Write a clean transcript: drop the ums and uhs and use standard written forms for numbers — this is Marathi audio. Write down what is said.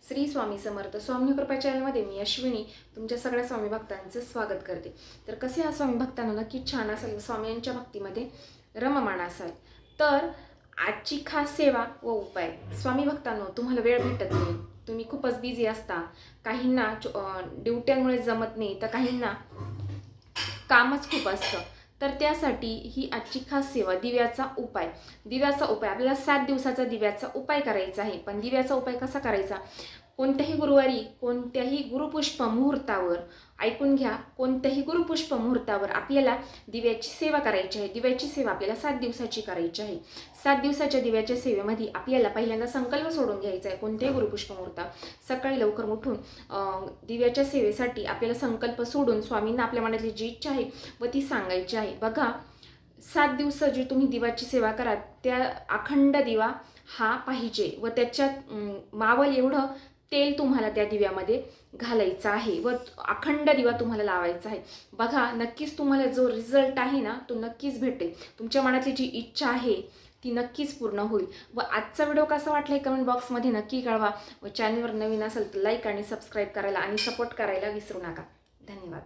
श्री स्वामी समर्थ. स्वामी कृपा चॅनलमध्ये मी अश्विनी तुमच्या सगळ्या स्वामी भक्तांचं स्वागत करते. तर कसे हा स्वामी भक्तांना नक्की छान असेल, स्वामींच्या भक्तीमध्ये रममाण असाल. तर आजची खास सेवा व उपाय. स्वामी भक्तांनो, तुम्हाला वेळ भेटत नाही, तुम्ही खूपच बिझी असता, काहींना ड्युट्यांमुळे जमत नाही, तर काहींना कामच खूप असतं. तर त्यासाठी ही आजची खास सेवा, दिव्याचा उपाय. दिव्याचा उपाय आपल्याला 7 दिवसाचा दिव्याचा उपाय करायचा आहे. पण दिव्याचा उपाय कसा करायचा? कोणत्याही गुरुवारी, कोणत्याही गुरुपुष्प मुहूर्तावर, ऐकून घ्या, कोणत्याही गुरुपुष्प मुहूर्तावर आपल्याला दिव्याची सेवा करायची आहे. दिव्याची सेवा आपल्याला 7 दिवसाची करायची आहे. 7 दिवसाच्या दिव्याच्या सेवेमध्ये आपल्याला पहिल्यांदा संकल्प सोडून घ्यायचा आहे. कोणत्याही गुरुपुष्प मुहूर्तावर सकाळी लवकर उठून दिव्याच्या सेवेसाठी आपल्याला संकल्प सोडून स्वामींना आपल्या मनातली जी इच्छा आहे व ती सांगायची आहे. बघा, 7 दिवस जी तुम्ही दिव्याची सेवा करा, त्या अखंड दिवा हा पाहिजे व त्याच्यात मावल एवढं तेल तुम्हाला त्या दिव्यामध्ये घालायचं आहे व अखंड दिवा तुम्हाला लावायचा आहे. बघा, नक्कीच तुम्हाला जो रिझल्ट आहे ना, तो नक्कीच भेटेल. तुमच्या मनातली जी इच्छा आहे ती नक्कीच पूर्ण होईल. व आजचा व्हिडिओ कसा वाटला कमेंट बॉक्समध्ये नक्की कळवा. व चॅनलवर नवीन असेल तर लाईक आणि सबस्क्राईब करायला आणि सपोर्ट करायला विसरू नका. धन्यवाद.